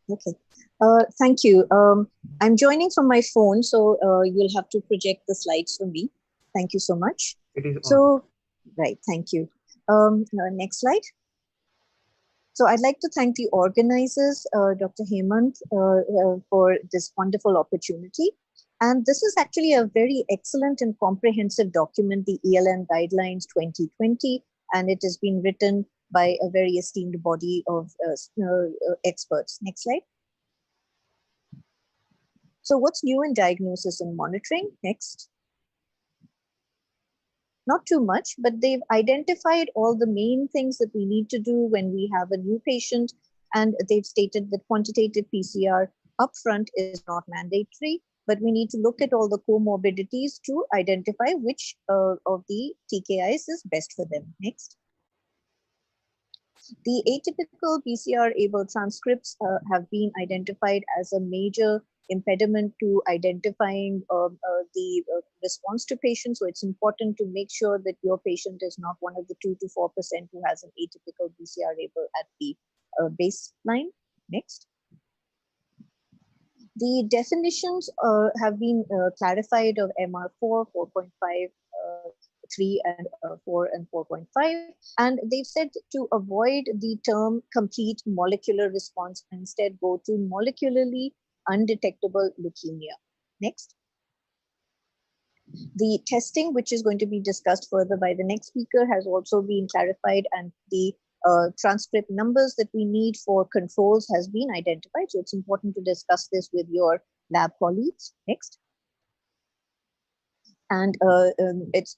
Okay. Thank you. I'm joining from my phone, so you'll have to project the slides for me. Thank you so much. It is on. So, right, thank you. Next slide. So I'd like to thank the organizers, Dr. Hemant, for this wonderful opportunity. And this is actually a very excellent and comprehensive document, the ELN Guidelines 2020, and it has been written by a very esteemed body of experts. Next slide. So what's new in diagnosis and monitoring? Next. Not too much, but they've identified all the main things that we need to do when we have a new patient, and they've stated that quantitative PCR upfront is not mandatory, but we need to look at all the comorbidities to identify which of the TKIs is best for them. Next. The atypical BCR-ABL transcripts have been identified as a major impediment to identifying the response to patients. So it's important to make sure that your patient is not one of the 2 to 4% who has an atypical BCR-ABL at the baseline. Next. The definitions have been clarified of MR4, 4.5, 3 and 4 and 4.5, and they've said to avoid the term complete molecular response, instead go to molecularly undetectable leukemia. Next. The testing, which is going to be discussed further by the next speaker, has also been clarified, and the transcript numbers that we need for controls has been identified. So it's important to discuss this with your lab colleagues. Next. And it's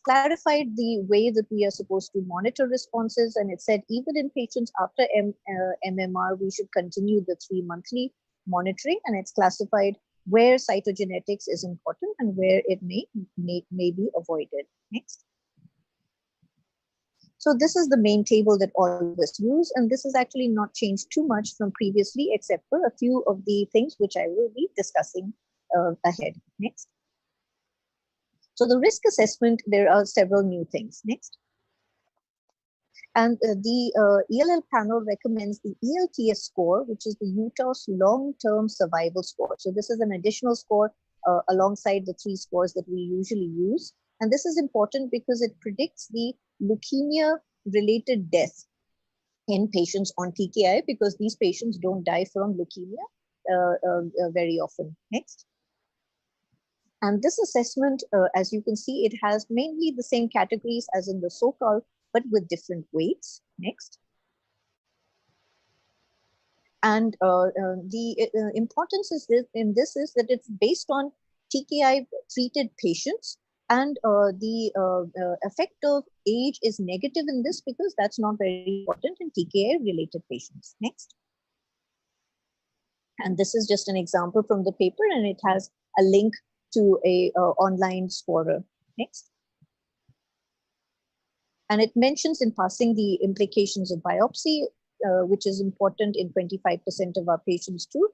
clarified the way that we are supposed to monitor responses. And it said even in patients after MMR, we should continue the 3-monthly monitoring. And it's classified where cytogenetics is important and where it may be avoided. Next. So this is the main table that all of us use. And this has actually not changed too much from previously, except for a few of the things which I will be discussing ahead. Next. So the risk assessment, there are several new things. Next. And the ELL panel recommends the ELTS score, which is the UTOS long-term survival score. So this is an additional score alongside the 3 scores that we usually use. And this is important because it predicts the leukemia-related death in patients on TKI, because these patients don't die from leukemia very often. Next. And this assessment, as you can see, it has mainly the same categories as in the SOCAL, but with different weights. Next. And the importance is in this is that it's based on TKI treated patients, and the effect of age is negative in this because that's not very important in TKI related patients. Next. And this is just an example from the paper, and it has a link to a online scorer. Next. And it mentions in passing the implications of biopsy, which is important in 25% of our patients to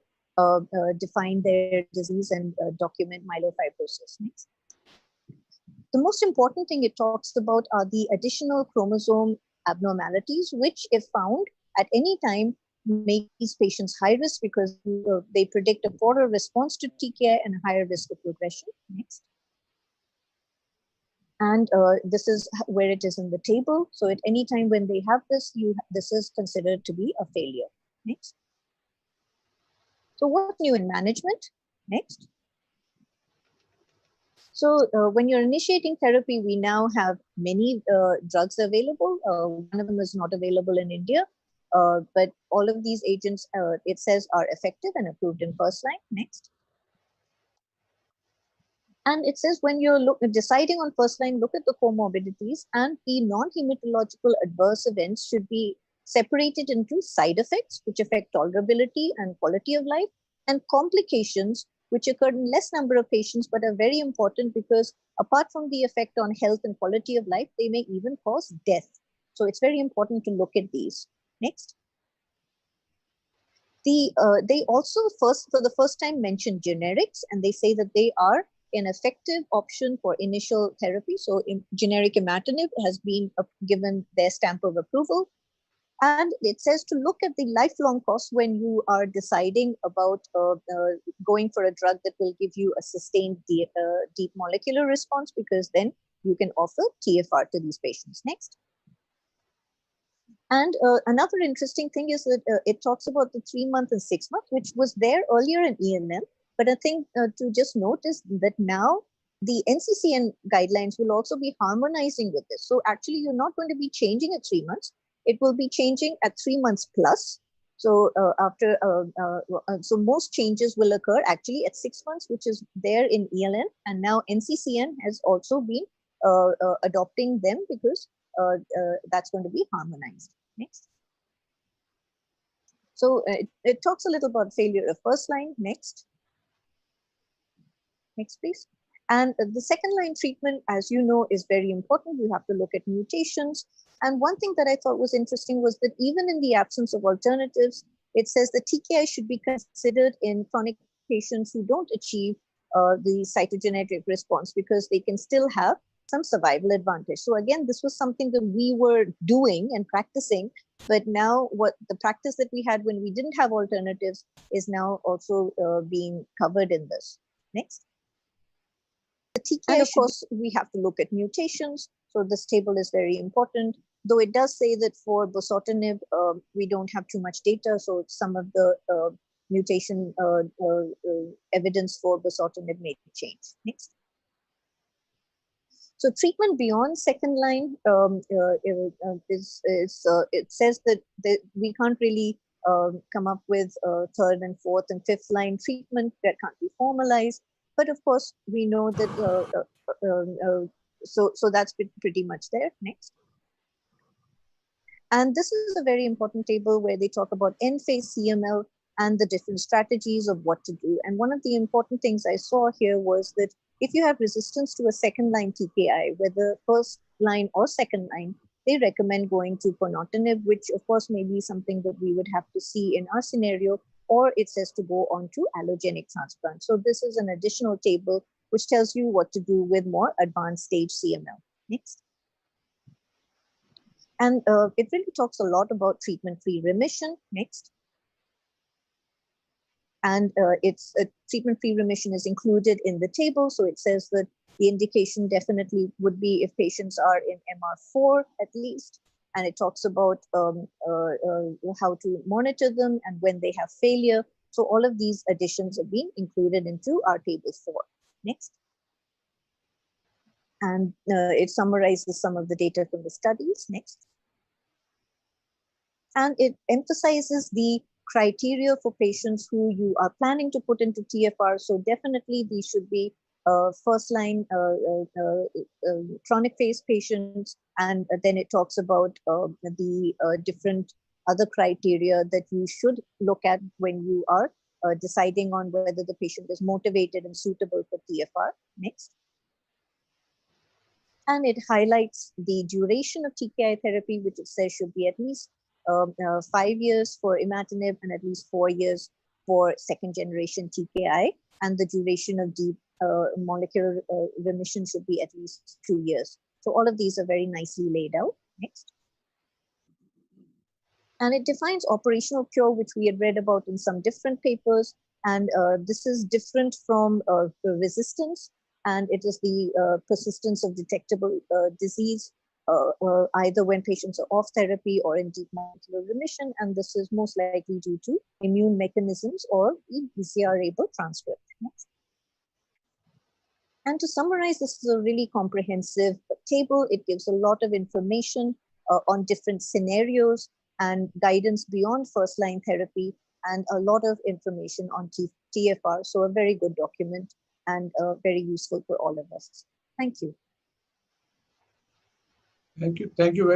define their disease and document myelofibrosis. Next. The most important thing it talks about are the additional chromosome abnormalities, which, if found at any time, make these patients high risk because they predict a poorer response to TKI and a higher risk of progression. Next. And this is where it is in the table. So at any time when they have this, this is considered to be a failure. Next. So what's new in management? Next. So when you're initiating therapy, we now have many drugs available. One of them is not available in India, but all of these agents, it says, are effective and approved in Firstline. Next. And it says when you're deciding on Firstline, look at the comorbidities, and the non-hematological adverse events should be separated into side effects, which affect tolerability and quality of life, and complications, which occur in less number of patients, but are very important because apart from the effect on health and quality of life, they may even cause death. So it's very important to look at these. Next. They also for the first time mention generics, and they say that they are an effective option for initial therapy. So generic imatinib has been given their stamp of approval. And it says to look at the lifelong costs when you are deciding about going for a drug that will give you a sustained deep molecular response, because then you can offer TFR to these patients. Next. And another interesting thing is that it talks about the 3 month and 6 month, which was there earlier in ELN. But I think to just notice that now the NCCN guidelines will also be harmonizing with this. So actually, you're not going to be changing at 3 months. It will be changing at 3 months plus. So so most changes will occur actually at 6 months, which is there in ELN. And now NCCN has also been adopting them because that's going to be harmonized. Next. So it talks a little about failure of first line. Next. Next, please. And the second line treatment, as you know, is very important. You have to look at mutations. And one thing that I thought was interesting was that even in the absence of alternatives, it says that TKI should be considered in chronic patients who don't achieve the cytogenetic response, because they can still have some survival advantage. So again, this was something that we were doing and practicing, but now what the practice that we had when we didn't have alternatives is now also being covered in this. Next. The TKI, and of course, we have to look at mutations. So this table is very important, though it does say that for bosutinib, we don't have too much data. So some of the mutation evidence for bosutinib may change. Next. So treatment beyond second line it says that we can't really come up with third and fourth and fifth line treatment that can't be formalized. But of course, we know that, so that's pretty much there. Next. And this is a very important table where they talk about end-phase CML and the different strategies of what to do. And one of the important things I saw here was that if you have resistance to a second-line TKI, whether first line or second line, they recommend going to ponatinib, which of course may be something that we would have to see in our scenario, or it says to go on to allogenic transplant. So this is an additional table which tells you what to do with more advanced stage CML. Next. And it really talks a lot about treatment-free remission. Next. And treatment-free remission is included in the table. So it says that the indication definitely would be if patients are in MR4 at least. And it talks about how to monitor them and when they have failure. So all of these additions are being included into our table 4. Next. And it summarizes some of the data from the studies. Next. And it emphasizes the criteria for patients who you are planning to put into TFR. So definitely these should be first-line chronic phase patients. And then it talks about the different other criteria that you should look at when you are deciding on whether the patient is motivated and suitable for TFR. Next. And it highlights the duration of TKI therapy, which it says should be at least 5 years for imatinib and at least 4 years for second generation TKI. And the duration of deep molecular remission should be at least 2 years. So all of these are very nicely laid out. Next. And it defines operational cure, which we had read about in some different papers. And this is different from resistance. And it is the persistence of detectable disease, either when patients are off therapy or in deep molecular remission. And this is most likely due to immune mechanisms or BCR-ABL transcript. Next. And to summarize, this is a really comprehensive table. It gives a lot of information on different scenarios and guidance beyond first-line therapy, and a lot of information on TFR. So a very good document and very useful for all of us. Thank you. Thank you. Thank you very